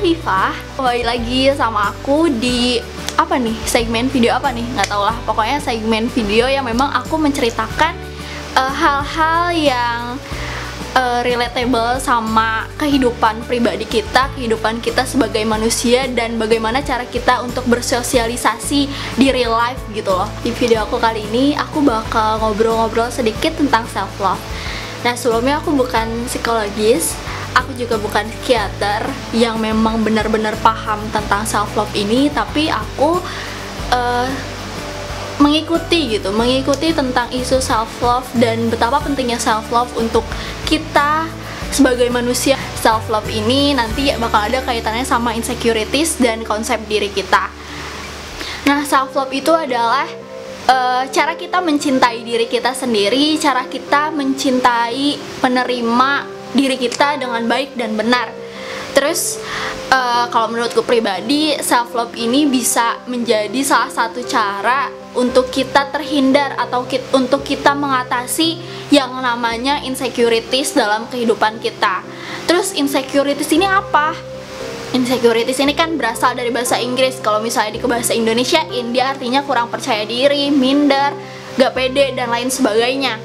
Viva, kembali lagi sama aku di apa nih, segmen video apa nih, nggak tau lah, pokoknya segmen video yang memang aku menceritakan hal-hal yang relatable sama kehidupan pribadi kita, kehidupan kita sebagai manusia, dan bagaimana cara kita untuk bersosialisasi di real life gitu loh. Di video aku kali ini aku bakal ngobrol-ngobrol sedikit tentang self love. Nah, sebelumnya aku bukan psikologis, aku juga bukan psikiater yang memang benar-benar paham tentang self love ini, tapi aku mengikuti tentang isu self love dan betapa pentingnya self love untuk kita sebagai manusia. Self love ini nanti bakal ada kaitannya sama insecurities dan konsep diri kita. Nah, self love itu adalah cara kita mencintai diri kita sendiri, cara kita mencintai, menerima diri kita dengan baik dan benar. Terus kalau menurutku pribadi, self love ini bisa menjadi salah satu cara untuk kita terhindar atau untuk kita mengatasi yang namanya insecurities dalam kehidupan kita. Terus insecurities ini apa? Insecurities ini kan berasal dari bahasa Inggris. Kalau misalnya di bahasa Indonesiain, dia artinya kurang percaya diri, minder, gak pede, dan lain sebagainya.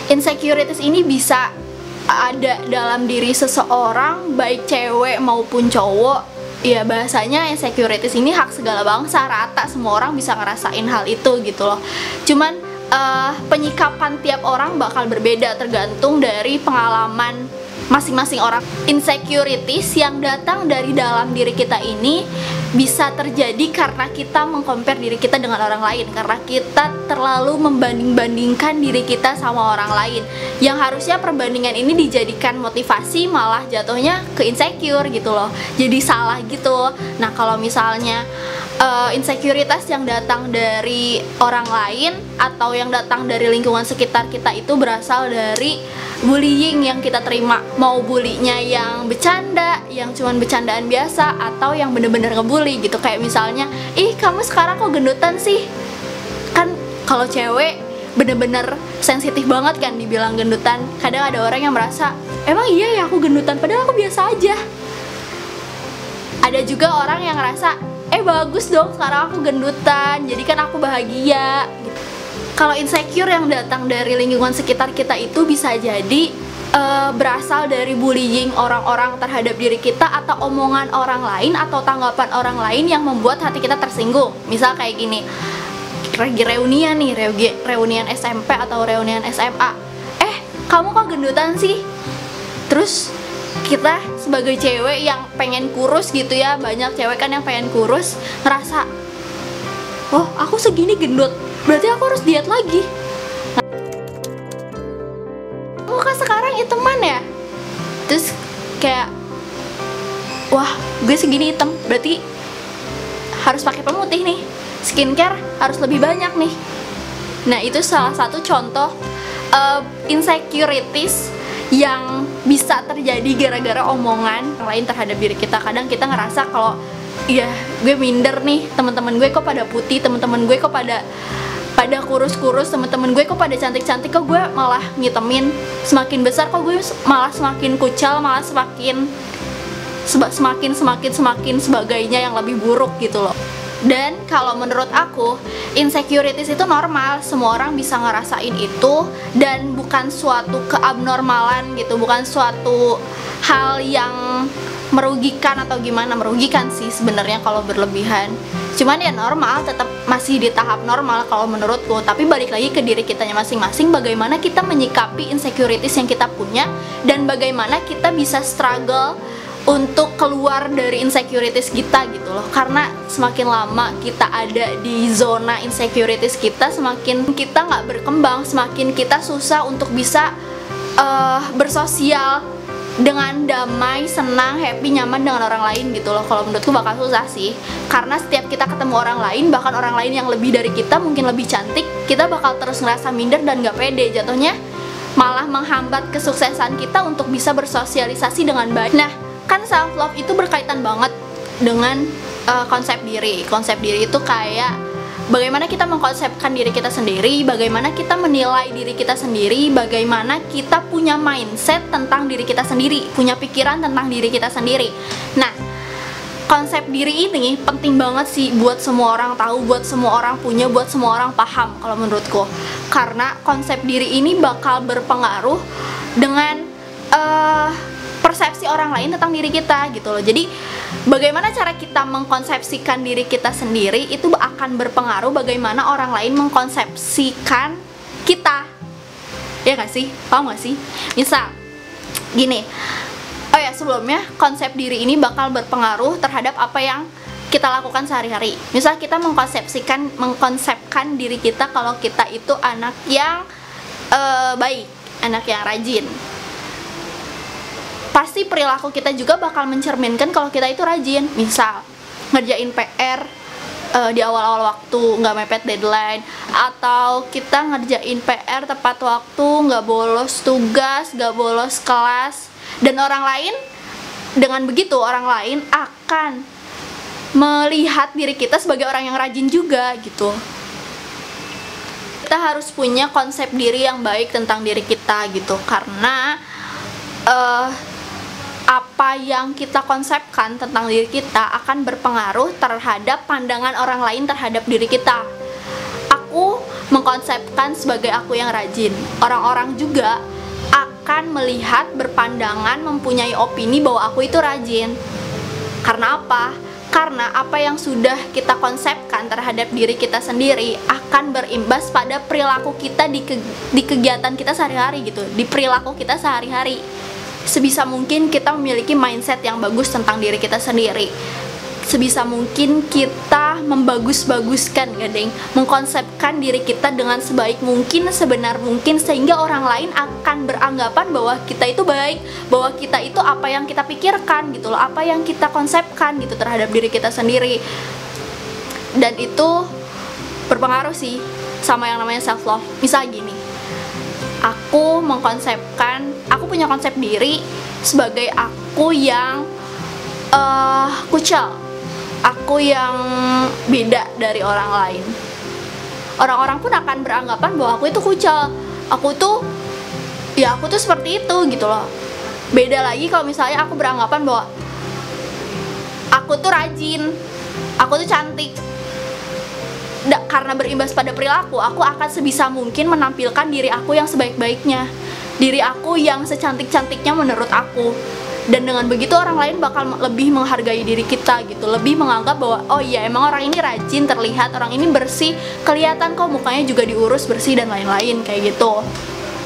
Insecurities ini bisa ada dalam diri seseorang, baik cewek maupun cowok. Ya, bahasanya insecurities ini hak segala bangsa, rata, semua orang bisa ngerasain hal itu gitu loh. Cuman penyikapan tiap orang bakal berbeda tergantung dari pengalaman masing-masing orang. Insecurities yang datang dari dalam diri kita ini bisa terjadi karena kita meng-compare diri kita dengan orang lain, karena kita terlalu membanding-bandingkan diri kita sama orang lain, yang harusnya perbandingan ini dijadikan motivasi malah jatuhnya ke insecure gitu loh, jadi salah gitu. Nah, kalau misalnya insecurities yang datang dari orang lain atau yang datang dari lingkungan sekitar kita itu berasal dari bullying yang kita terima, mau bulinya yang bercanda, yang cuman bercandaan biasa, atau yang bener-bener ngebully gitu. Kayak misalnya, ih kamu sekarang kok gendutan sih? Kan kalau cewek bener-bener sensitif banget kan dibilang gendutan. Kadang ada orang yang merasa, emang iya ya aku gendutan, padahal aku biasa aja. Ada juga orang yang ngerasa, bagus dong sekarang aku gendutan, jadi kan aku bahagia gitu. Kalau insecure yang datang dari lingkungan sekitar kita itu bisa jadi berasal dari bullying orang-orang terhadap diri kita, atau omongan orang lain atau tanggapan orang lain yang membuat hati kita tersinggung. Misal kayak gini, lagi reunian nih, reunian SMP atau reunian SMA, kamu kok gendutan sih? Terus kita sebagai cewek yang pengen kurus gitu ya, banyak cewek kan yang pengen kurus, ngerasa, oh aku segini gendut, berarti aku harus diet lagi. Kamu kan sekarang hiteman ya? Terus kayak, wah gue segini hitam, berarti harus pakai pemutih nih, skincare harus lebih banyak nih. Nah, itu salah satu contoh insecurities yang bisa terjadi gara-gara omongan lain terhadap diri kita. Kadang kita ngerasa kalau, ya gue minder nih, teman-teman gue kok pada putih, teman-teman gue kok pada kurus-kurus, teman-teman gue kok pada cantik-cantik, kok gue malah ngitemin. Semakin besar kok gue malah semakin kucal, malah semakin sebagainya yang lebih buruk gitu loh. Dan kalau menurut aku, insecurities itu normal, semua orang bisa ngerasain itu, dan bukan suatu keabnormalan gitu, bukan suatu hal yang merugikan atau gimana. Merugikan sih sebenarnya kalau berlebihan, cuman ya normal, tetap masih di tahap normal kalau menurutku. Tapi balik lagi ke diri kitanya masing-masing, bagaimana kita menyikapi insecurities yang kita punya, dan bagaimana kita bisa struggle untuk keluar dari insecurities kita gitu loh. Karena semakin lama kita ada di zona insecurities kita, semakin kita nggak berkembang, semakin kita susah untuk bisa bersosial dengan damai, senang, happy, nyaman dengan orang lain gitu loh. Kalau menurutku bakal susah sih, karena setiap kita ketemu orang lain, bahkan orang lain yang lebih dari kita, mungkin lebih cantik, kita bakal terus ngerasa minder dan nggak pede. Jatuhnya malah menghambat kesuksesan kita untuk bisa bersosialisasi dengan baik. Nah, kan self love itu berkaitan banget dengan konsep diri. Konsep diri itu kayak bagaimana kita mengkonsepkan diri kita sendiri, bagaimana kita menilai diri kita sendiri, bagaimana kita punya mindset tentang diri kita sendiri, punya pikiran tentang diri kita sendiri. Nah, konsep diri ini penting banget sih buat semua orang tahu, buat semua orang punya, buat semua orang paham kalau menurutku. Karena konsep diri ini bakal berpengaruh dengan persepsi orang lain tentang diri kita gitu loh. Jadi bagaimana cara kita mengkonsepsikan diri kita sendiri itu akan berpengaruh bagaimana orang lain mengkonsepsikan kita. Ya gak sih? Paham gak sih? Misal gini, oh ya sebelumnya konsep diri ini bakal berpengaruh terhadap apa yang kita lakukan sehari-hari. Misal kita mengkonsepkan diri kita kalau kita itu anak yang baik, anak yang rajin. Pasti perilaku kita juga bakal mencerminkan kalau kita itu rajin. Misal ngerjain PR di awal-awal waktu, nggak mepet deadline, atau kita ngerjain PR tepat waktu, nggak bolos tugas, nggak bolos kelas. Dan orang lain, dengan begitu orang lain akan melihat diri kita sebagai orang yang rajin juga gitu. Kita harus punya konsep diri yang baik tentang diri kita gitu, karena apa yang kita konsepkan tentang diri kita akan berpengaruh terhadap pandangan orang lain terhadap diri kita. Aku mengkonsepkan sebagai aku yang rajin. Orang-orang juga akan melihat, berpandangan, mempunyai opini bahwa aku itu rajin. Karena apa? Karena apa yang sudah kita konsepkan terhadap diri kita sendiri akan berimbas pada perilaku kita di kegiatan kita sehari-hari gitu, di perilaku kita sehari-hari. Sebisa mungkin kita memiliki mindset yang bagus tentang diri kita sendiri. Sebisa mungkin kita membagus-baguskan, mengkonsepkan diri kita dengan sebaik mungkin, sebenar mungkin, sehingga orang lain akan beranggapan bahwa kita itu baik, bahwa kita itu apa yang kita pikirkan gitu loh, apa yang kita konsepkan gitu terhadap diri kita sendiri. Dan itu berpengaruh sih sama yang namanya self love. Misal gini, aku punya konsep diri sebagai aku yang kucel, aku yang beda dari orang lain. Orang-orang pun akan beranggapan bahwa aku itu kucel, aku tuh seperti itu gitu loh. Beda lagi kalau misalnya aku beranggapan bahwa aku tuh rajin, aku tuh cantik. Karena berimbas pada perilaku, aku akan sebisa mungkin menampilkan diri aku yang sebaik-baiknya, diri aku yang secantik-cantiknya menurut aku. Dan dengan begitu orang lain bakal lebih menghargai diri kita gitu, lebih menganggap bahwa oh iya emang orang ini rajin, terlihat orang ini bersih, kelihatan kok mukanya juga diurus, bersih dan lain-lain kayak gitu.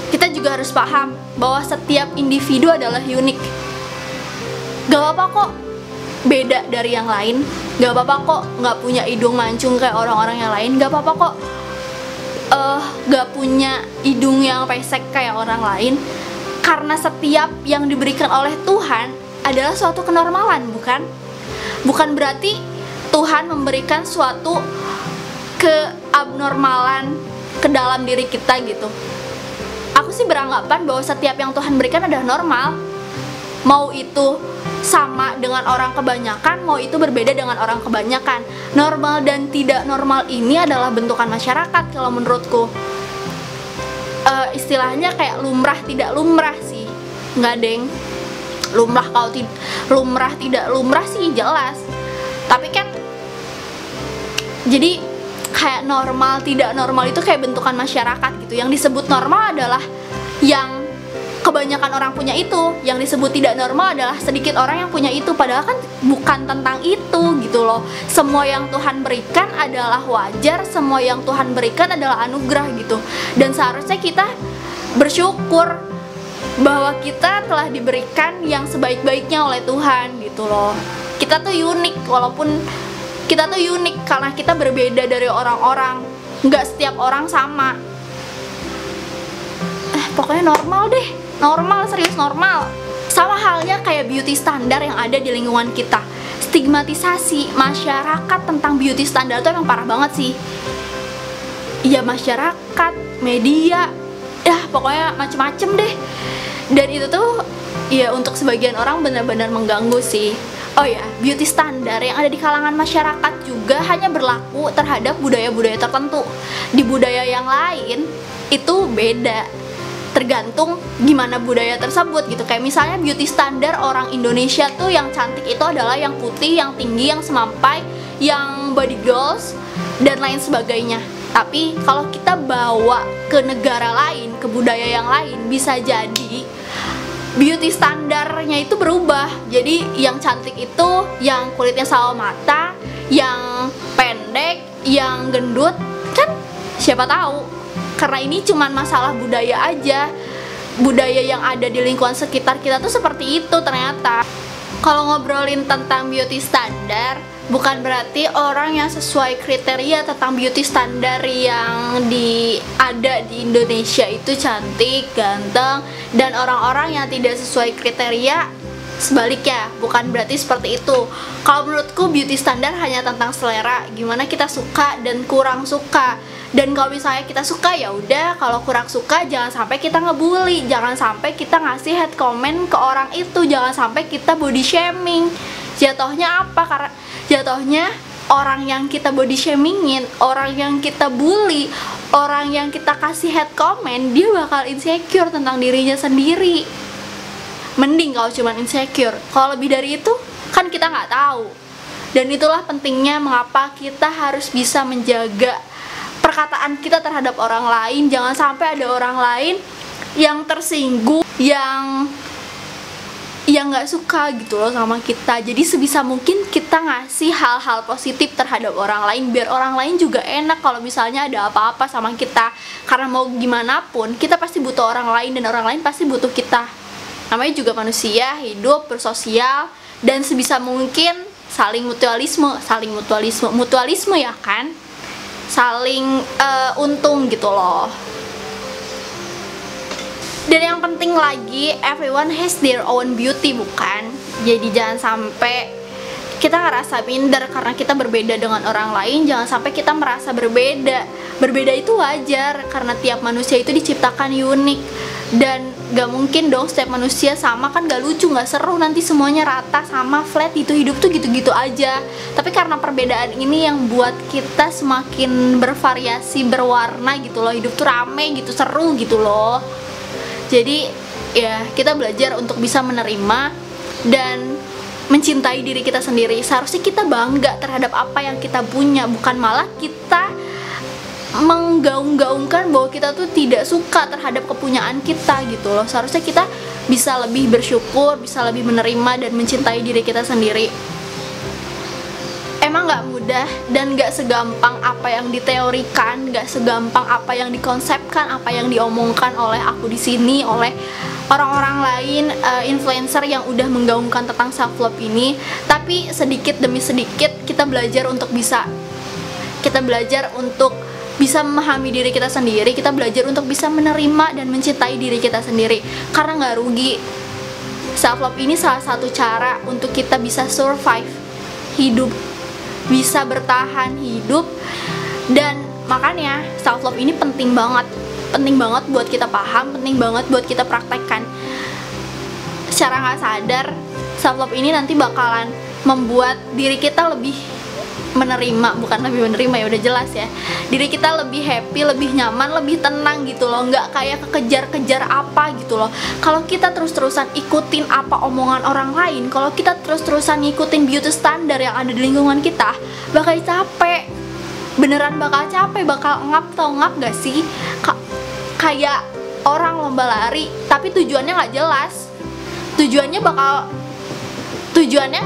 Kita juga harus paham bahwa setiap individu adalah unik. Gak apa-apa kok beda dari yang lain, gak apa-apa kok gak punya hidung mancung kayak orang-orang yang lain, gak apa-apa kok gak punya hidung yang pesek kayak orang lain. Karena setiap yang diberikan oleh Tuhan adalah suatu kenormalan, bukan berarti Tuhan memberikan suatu keabnormalan ke dalam diri kita gitu. Aku sih beranggapan bahwa setiap yang Tuhan berikan adalah normal. Mau itu sama dengan orang kebanyakan, mau itu berbeda dengan orang kebanyakan. Normal dan tidak normal ini adalah bentukan masyarakat kalau menurutku. Istilahnya kayak lumrah tidak lumrah sih, nggak deng. Lumrah kalau lumrah tidak lumrah sih jelas. Tapi kan jadi kayak normal tidak normal itu kayak bentukan masyarakat gitu. Yang disebut normal adalah yang kebanyakan orang punya itu, yang disebut tidak normal adalah sedikit orang yang punya itu. Padahal kan bukan tentang itu gitu loh. Semua yang Tuhan berikan adalah wajar, semua yang Tuhan berikan adalah anugerah gitu. Dan seharusnya kita bersyukur bahwa kita telah diberikan yang sebaik-baiknya oleh Tuhan gitu loh. Kita tuh unik, walaupun kita tuh unik karena kita berbeda dari orang-orang. Nggak setiap orang sama. Pokoknya normal deh. Normal, serius normal. Sama halnya kayak beauty standar yang ada di lingkungan kita. Stigmatisasi masyarakat tentang beauty standar itu emang parah banget sih. Ya masyarakat, media, ya pokoknya macem-macem deh. Dan itu tuh ya untuk sebagian orang benar-benar mengganggu sih. Oh ya, beauty standar yang ada di kalangan masyarakat juga hanya berlaku terhadap budaya-budaya tertentu. Di budaya yang lain itu beda. tergantung gimana budaya tersebut gitu. Kayak misalnya beauty standar orang Indonesia tuh yang cantik itu adalah yang putih, yang tinggi, yang semampai, yang body goals dan lain sebagainya. Tapi kalau kita bawa ke negara lain, ke budaya yang lain, bisa jadi beauty standarnya itu berubah. Jadi yang cantik itu yang kulitnya sawo mata, yang pendek, yang gendut, kan siapa tahu. Karena ini cuman masalah budaya aja. Budaya yang ada di lingkungan sekitar kita tuh seperti itu ternyata. Kalau ngobrolin tentang beauty standar, bukan berarti orang yang sesuai kriteria tentang beauty standar yang ada di Indonesia itu cantik, ganteng, dan orang-orang yang tidak sesuai kriteria sebaliknya, bukan berarti seperti itu. Kalau menurutku beauty standar hanya tentang selera, gimana kita suka dan kurang suka. Dan kalau misalnya kita suka ya udah, kalau kurang suka jangan sampai kita ngebully, jangan sampai kita ngasih hate comment ke orang itu, jangan sampai kita body shaming. Jatuhnya apa? Karena jatuhnya orang yang kita body shamingin, orang yang kita bully, orang yang kita kasih hate comment, dia bakal insecure tentang dirinya sendiri. Mending kalau cuma insecure. Kalau lebih dari itu kan kita nggak tahu. Dan itulah pentingnya mengapa kita harus bisa menjaga perkataan kita terhadap orang lain. Jangan sampai ada orang lain yang tersinggung, yang nggak suka gitu loh sama kita. Jadi sebisa mungkin kita ngasih hal-hal positif terhadap orang lain, biar orang lain juga enak kalau misalnya ada apa-apa sama kita. Karena mau gimana pun kita pasti butuh orang lain, dan orang lain pasti butuh kita. Namanya juga manusia, hidup, bersosial, dan sebisa mungkin saling mutualisme ya kan, saling untung gitu loh. Dan yang penting lagi, everyone has their own beauty, bukan? Jadi jangan sampai kita ngerasa minder karena kita berbeda dengan orang lain. Jangan sampai kita merasa berbeda. Berbeda itu wajar, karena tiap manusia itu diciptakan unik. Dan gak mungkin dong setiap manusia sama, kan gak lucu, gak seru, nanti semuanya rata, sama, flat gitu. Hidup tuh gitu-gitu aja. Tapi karena perbedaan ini yang buat kita semakin bervariasi, berwarna gitu loh. Hidup tuh rame gitu, seru gitu loh. Jadi ya kita belajar untuk bisa menerima dan mencintai diri kita sendiri. Seharusnya kita bangga terhadap apa yang kita punya, bukan malah kita menggaung-gaungkan bahwa kita tuh tidak suka terhadap kepunyaan kita gitu loh. Seharusnya kita bisa lebih bersyukur, bisa lebih menerima dan mencintai diri kita sendiri. Emang gak mudah dan gak segampang apa yang diteorikan, gak segampang apa yang dikonsepkan, apa yang diomongkan oleh aku di sini, oleh orang-orang lain, influencer yang udah menggaungkan tentang self love ini. Tapi sedikit demi sedikit kita belajar untuk bisa memahami diri kita sendiri, kita belajar untuk bisa menerima dan mencintai diri kita sendiri. Karena gak rugi. Self love ini salah satu cara untuk kita bisa survive hidup, bisa bertahan hidup. Dan makanya self love ini penting banget buat kita paham, penting banget buat kita praktekkan. Secara nggak sadar, self love ini nanti bakalan membuat diri kita lebih menerima, bukan lebih menerima ya udah jelas ya, diri kita lebih happy, lebih nyaman, lebih tenang gitu loh, nggak kayak kekejar-kejar apa gitu loh. Kalau kita terus-terusan ikutin apa omongan orang lain, kalau kita terus-terusan ngikutin beauty standar yang ada di lingkungan kita, bakal capek, beneran bakal capek, bakal ngap. Tau ngap gak sih? Kayak orang lomba lari tapi tujuannya nggak jelas, tujuannya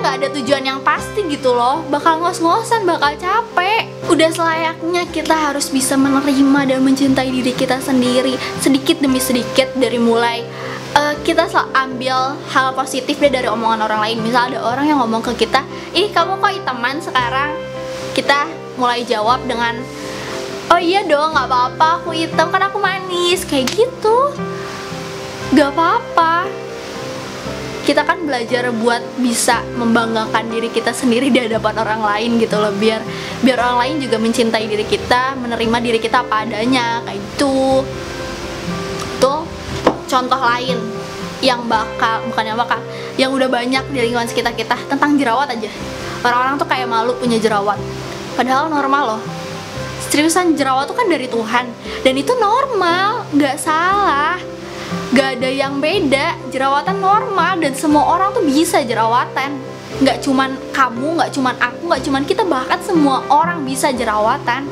nggak ada tujuan yang pasti gitu loh, bakal ngos-ngosan, bakal capek. Udah selayaknya kita harus bisa menerima dan mencintai diri kita sendiri sedikit demi sedikit. Dari mulai kita ambil hal positif dari omongan orang lain. Misal ada orang yang ngomong ke kita, ih kamu kok hitaman sekarang, kita mulai jawab dengan, oh iya dong, nggak apa-apa, aku hitam kan aku manis, kayak gitu, nggak apa-apa. Kita kan belajar buat bisa membanggakan diri kita sendiri di hadapan orang lain gitu loh, biar orang lain juga mencintai diri kita, menerima diri kita apa adanya, kayak gitu. Tuh contoh lain yang yang udah banyak di lingkungan sekitar kita tentang jerawat aja. Orang-orang tuh kayak malu punya jerawat, padahal normal loh. Seriusan, jerawat tuh kan dari Tuhan dan itu normal, nggak salah. Gak ada yang beda, jerawatan normal dan semua orang tuh bisa jerawatan. Gak cuman kamu, gak cuman aku, gak cuman kita, bahkan semua orang bisa jerawatan.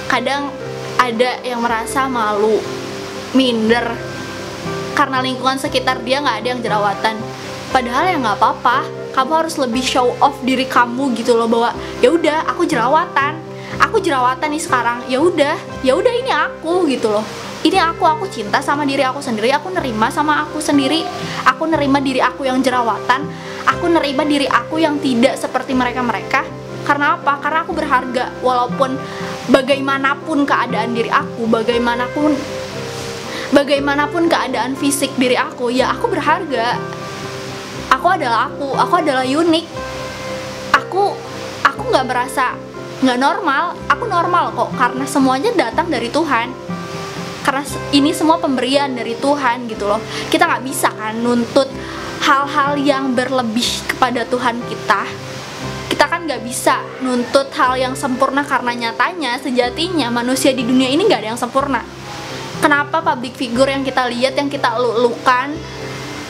Kadang ada yang merasa malu, minder karena lingkungan sekitar dia gak ada yang jerawatan. Padahal ya gak apa-apa, kamu harus lebih show off diri kamu gitu loh, bahwa ya udah aku jerawatan nih sekarang, ya udah ini aku gitu loh. Ini aku cinta sama diri aku sendiri, aku nerima sama aku sendiri, aku nerima diri aku yang jerawatan, aku nerima diri aku yang tidak seperti mereka. Karena apa? Karena aku berharga, walaupun bagaimanapun keadaan diri aku, bagaimanapun keadaan fisik diri aku, ya aku berharga. Aku adalah unik. Aku nggak merasa nggak normal, aku normal kok, karena semuanya datang dari Tuhan. Karena ini semua pemberian dari Tuhan gitu loh. Kita nggak bisa kan nuntut hal-hal yang berlebih kepada Tuhan kita. Kita kan nggak bisa nuntut hal yang sempurna, karena nyatanya sejatinya manusia di dunia ini nggak ada yang sempurna. Kenapa public figure yang kita lihat, yang kita lulukan,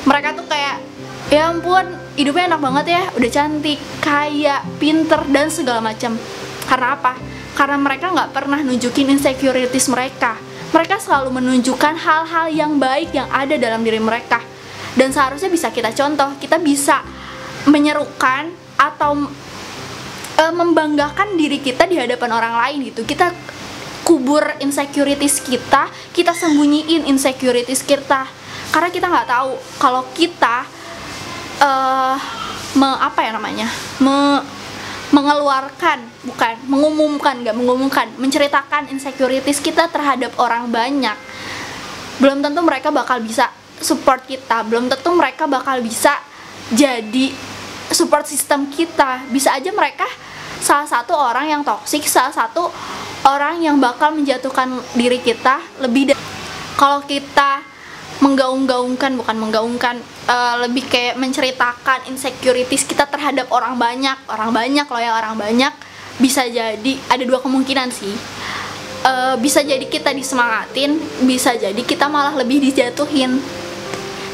mereka tuh kayak ya ampun hidupnya enak banget ya, udah cantik, kaya, pinter dan segala macam. Karena apa? Karena mereka nggak pernah nunjukin insecurities mereka. Mereka selalu menunjukkan hal-hal yang baik yang ada dalam diri mereka. Dan seharusnya bisa kita contoh, kita bisa menyerukan atau membanggakan diri kita di hadapan orang lain gitu. Kita kubur insecurities kita sembunyiin insecurities kita. Karena kita nggak tahu kalau kita menceritakan insecurities kita terhadap orang banyak, belum tentu mereka bakal bisa support kita, belum tentu mereka bakal bisa jadi support system kita. Bisa aja mereka salah satu orang yang toksik, salah satu orang yang bakal menjatuhkan diri kita lebih dari kalau kita lebih kayak menceritakan insecurities kita terhadap orang banyak loh ya, orang banyak. Bisa jadi ada dua kemungkinan sih, bisa jadi kita disemangatin, bisa jadi kita malah lebih dijatuhin,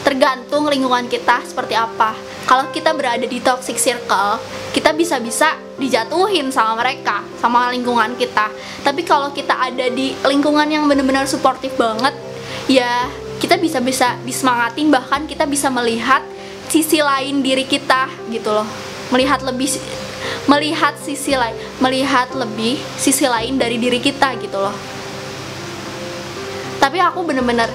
tergantung lingkungan kita seperti apa. Kalau kita berada di toxic circle, kita bisa-bisa dijatuhin sama mereka, sama lingkungan kita. Tapi kalau kita ada di lingkungan yang benar-benar suportif banget, ya kita bisa-bisa disemangatin, bahkan kita bisa melihat sisi lain diri kita gitu loh, melihat lebih sisi lain dari diri kita gitu loh. Tapi aku bener-bener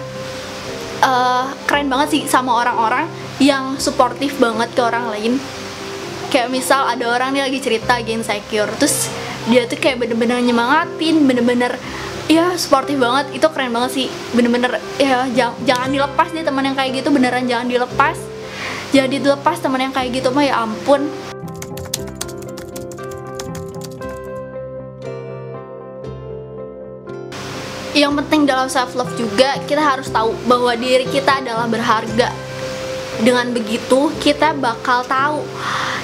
keren banget sih sama orang-orang yang suportif banget ke orang lain. Kayak misal ada orang dia lagi cerita lagi insecure, terus dia tuh kayak bener-bener nyemangatin, bener-bener ya sportif banget. Itu keren banget sih, bener-bener ya. Jangan dilepas deh teman yang kayak gitu, beneran jangan dilepas teman yang kayak gitu mah, ya ampun. Yang penting dalam self love juga kita harus tahu bahwa diri kita adalah berharga. Dengan begitu kita bakal tahu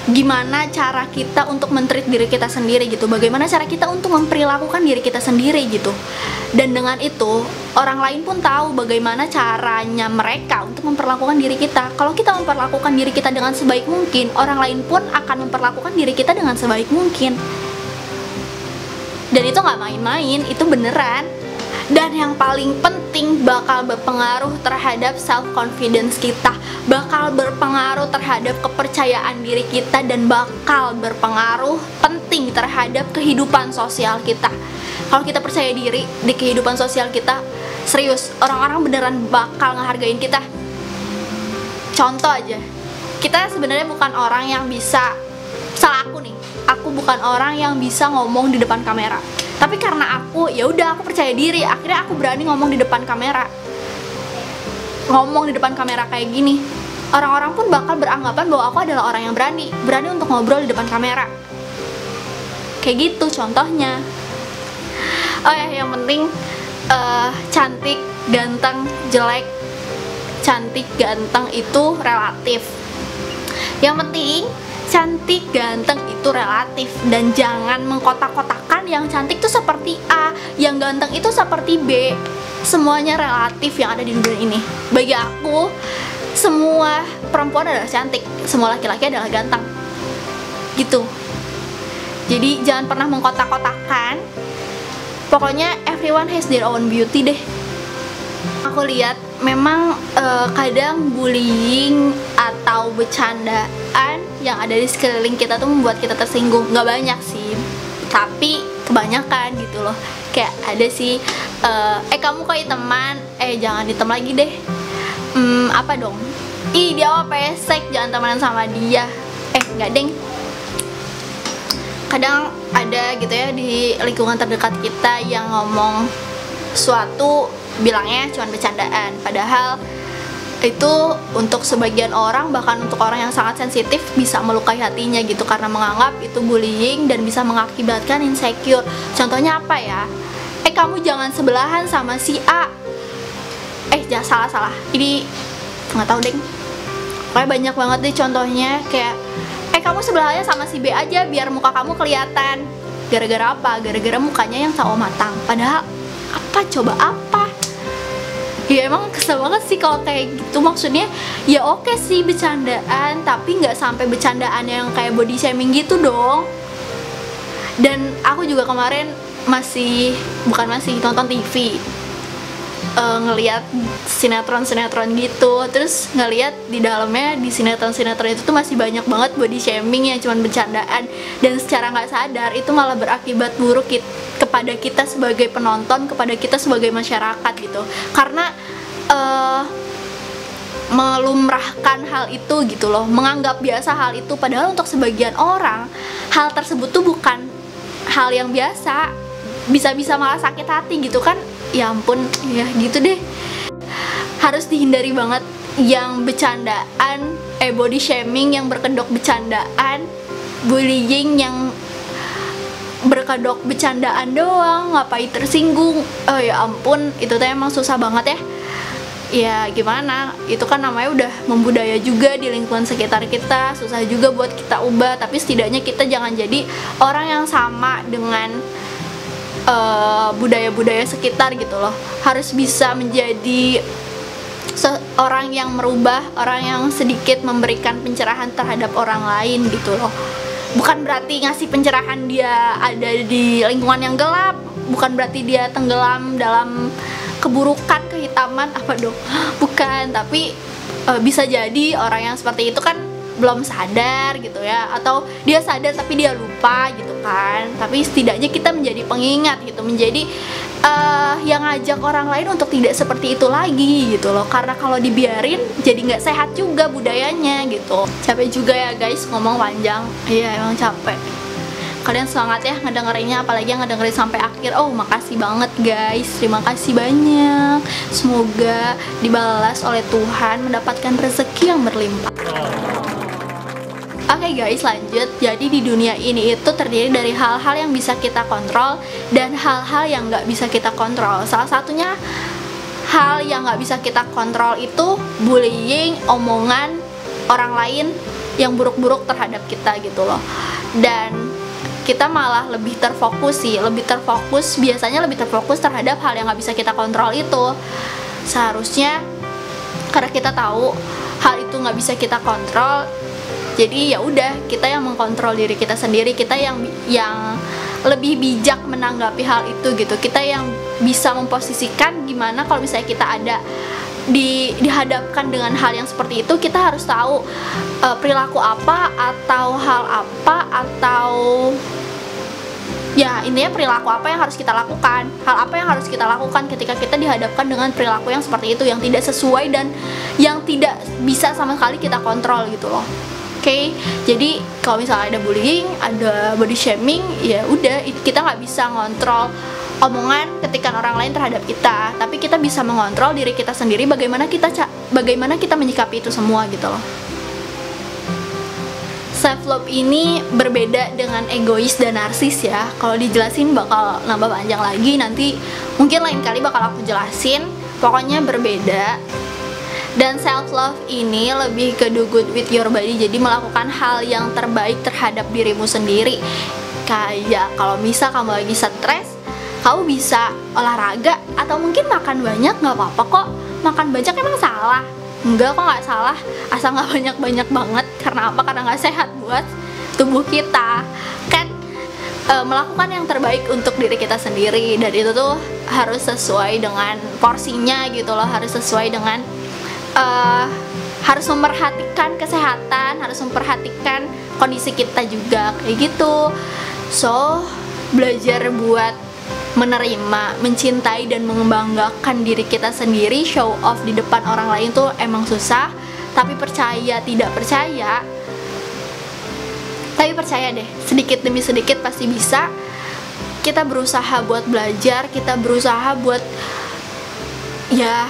gimana cara kita untuk men-treat diri kita sendiri gitu, bagaimana cara kita untuk memperlakukan diri kita sendiri gitu. Dan dengan itu orang lain pun tahu bagaimana caranya mereka untuk memperlakukan diri kita. Kalau kita memperlakukan diri kita dengan sebaik mungkin, orang lain pun akan memperlakukan diri kita dengan sebaik mungkin. Dan itu gak main-main, itu beneran. Dan yang paling penting, bakal berpengaruh terhadap self-confidence kita, bakal berpengaruh terhadap kepercayaan diri kita, dan bakal berpengaruh penting terhadap kehidupan sosial kita. Kalau kita percaya diri di kehidupan sosial kita, serius, orang-orang beneran bakal ngehargain kita. Contoh aja, kita sebenarnya bukan orang yang bisa, aku bukan orang yang bisa ngomong di depan kamera. Tapi karena aku, ya udah aku percaya diri, akhirnya aku berani ngomong di depan kamera. Ngomong di depan kamera kayak gini, orang-orang pun bakal beranggapan bahwa aku adalah orang yang berani untuk ngobrol di depan kamera. Kayak gitu contohnya. Oh ya, yang penting cantik, ganteng, jelek, cantik, ganteng itu relatif. Yang penting cantik, ganteng itu relatif, dan jangan mengkotak-kotakan yang cantik itu seperti A, yang ganteng itu seperti B. semuanya relatif yang ada di dunia ini. Bagi aku, semua perempuan adalah cantik, semua laki-laki adalah ganteng gitu. Jadi jangan pernah mengkotak-kotakan. Pokoknya everyone has their own beauty deh. Aku lihat memang kadang bullying atau bercandaan yang ada di sekeliling kita tuh membuat kita tersinggung. Nggak banyak sih, tapi kebanyakan gitu loh. Kayak ada sih, kamu kok teman, jangan ditem lagi deh. Apa dong? Ih, dia apa pesek, jangan temenan sama dia. Nggak deng. Kadang ada gitu ya di lingkungan terdekat kita yang ngomong suatu bilangnya cuma bercandaan, padahal itu untuk sebagian orang, bahkan untuk orang yang sangat sensitif, bisa melukai hatinya gitu karena menganggap itu bullying dan bisa mengakibatkan insecure. Contohnya apa ya? Kamu jangan sebelahan sama si A. Jangan salah. Ini nggak tahu deh. Kayak banyak banget deh contohnya, kayak kamu sebelahannya sama si B aja biar muka kamu kelihatan. Gara-gara apa? Gara-gara mukanya yang sawo matang. Padahal apa coba apa? Ya emang kesel banget sih kalau kayak gitu. Maksudnya ya oke sih bercandaan, tapi nggak sampai bercandaan yang kayak body shaming gitu dong. Dan aku juga kemarin nonton TV, ngelihat sinetron gitu, terus ngelihat di dalamnya di sinetron itu tuh masih banyak banget body shaming yang cuman bercandaan, dan secara nggak sadar itu malah berakibat buruk kepada kita sebagai penonton, kepada kita sebagai masyarakat gitu, karena melumrahkan hal itu gitu loh, menganggap biasa hal itu, padahal untuk sebagian orang hal tersebut tuh bukan hal yang biasa, bisa malah sakit hati gitu kan. Ya ampun, ya gitu deh. Harus dihindari banget yang bercandaan, body shaming yang berkedok bercandaan, bullying yang berkedok bercandaan doang, ngapain tersinggung. Ya ampun, itu tuh emang susah banget ya. Ya gimana, itu kan namanya udah membudaya juga di lingkungan sekitar kita, susah juga buat kita ubah, tapi setidaknya kita jangan jadi orang yang sama dengan budaya-budaya sekitar gitu loh. Harus bisa menjadi orang yang merubah, orang yang sedikit memberikan pencerahan terhadap orang lain gitu loh. Bukan berarti ngasih pencerahan dia ada di lingkungan yang gelap, bukan berarti dia tenggelam dalam keburukan, kehitaman, apa dong, bukan. Tapi bisa jadi orang yang seperti itu kan belum sadar gitu ya, atau dia sadar tapi dia lupa gitu kan. Tapi setidaknya kita menjadi pengingat gitu, menjadi yang ngajak orang lain untuk tidak seperti itu lagi gitu loh. Karena kalau dibiarin jadi nggak sehat juga budayanya gitu. Capek juga ya guys ngomong panjang. Iya emang capek. Kalian semangat ya ngedengerinnya, apalagi yang ngedengerin sampai akhir. Makasih banget guys, terima kasih banyak. Semoga dibalas oleh Tuhan, mendapatkan rezeki yang berlimpah. Oke guys, lanjut. Jadi di dunia ini itu terdiri dari hal-hal yang bisa kita kontrol dan hal-hal yang nggak bisa kita kontrol. Salah satunya hal yang nggak bisa kita kontrol itu bullying, omongan orang lain yang buruk-buruk terhadap kita gitu loh. Dan kita malah lebih terfokus biasanya lebih terfokus terhadap hal yang nggak bisa kita kontrol itu. Seharusnya karena kita tahu hal itu nggak bisa kita kontrol, jadi ya udah kita yang mengkontrol diri kita sendiri, kita yang lebih bijak menanggapi hal itu gitu. Kita yang bisa memposisikan gimana kalau misalnya kita ada dihadapkan dengan hal yang seperti itu, kita harus tahu perilaku apa atau hal apa, atau ya intinya perilaku apa yang harus kita lakukan, hal apa yang harus kita lakukan ketika kita dihadapkan dengan perilaku yang seperti itu, yang tidak sesuai dan yang tidak bisa sama sekali kita kontrol gitu loh. Oke, jadi kalau misalnya ada bullying, ada body shaming, ya udah kita nggak bisa ngontrol omongan ketikan orang lain terhadap kita, tapi kita bisa mengontrol diri kita sendiri, bagaimana kita menyikapi itu semua gitu loh. Self love ini berbeda dengan egois dan narsis ya. Kalau dijelasin bakal nambah panjang lagi, nanti mungkin lain kali bakal aku jelasin. Pokoknya berbeda. Dan self love ini lebih ke do good with your body, jadi melakukan hal yang terbaik terhadap dirimu sendiri. Kayak kalau misal kamu lagi stres, Kamu bisa olahraga atau mungkin makan banyak, nggak apa-apa kok. Makan banyak emang salah? Enggak kok, nggak salah, asal nggak banyak-banyak banget. Karena apa? Karena nggak sehat buat tubuh kita kan. Melakukan yang terbaik untuk diri kita sendiri, dan itu tuh harus sesuai dengan porsinya gitu loh, harus sesuai dengan harus memperhatikan kesehatan, harus memperhatikan kondisi kita juga kayak gitu. So, belajar buat menerima, mencintai, dan mengembanggakan diri kita sendiri. Show off di depan orang lain tuh emang susah, tapi percaya deh, sedikit demi sedikit pasti bisa. Kita berusaha buat belajar, kita berusaha buat ya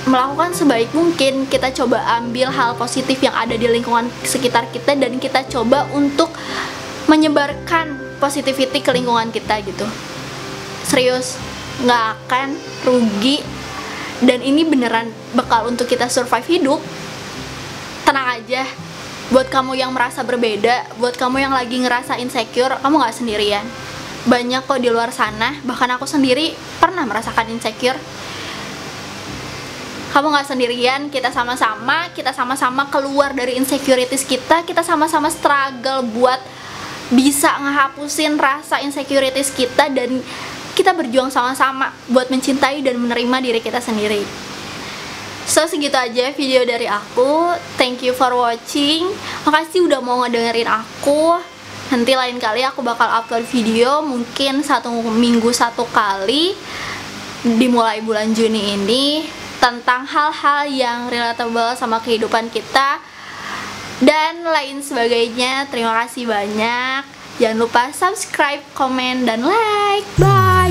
melakukan sebaik mungkin. Kita coba ambil hal positif yang ada di lingkungan sekitar kita, dan kita coba untuk menyebarkan positivity ke lingkungan kita gitu. Serius, nggak akan rugi, dan ini beneran bekal untuk kita survive hidup. Tenang aja, buat kamu yang merasa berbeda, buat kamu yang lagi ngerasa insecure, kamu nggak sendirian. Banyak kok di luar sana, bahkan aku sendiri pernah merasakan insecure. Kamu nggak sendirian, kita sama-sama keluar dari insecurities kita sama-sama struggle buat bisa ngehapusin rasa insecurities kita, dan kita berjuang sama-sama buat mencintai dan menerima diri kita sendiri. So, segitu aja video dari aku. Thank you for watching. Makasih udah mau ngedengerin aku. Nanti lain kali aku bakal upload video mungkin 1 minggu 1 kali, dimulai bulan Juni ini, tentang hal-hal yang relatable sama kehidupan kita dan lain sebagainya. Terima kasih banyak. Jangan lupa subscribe, komen, dan like. Bye.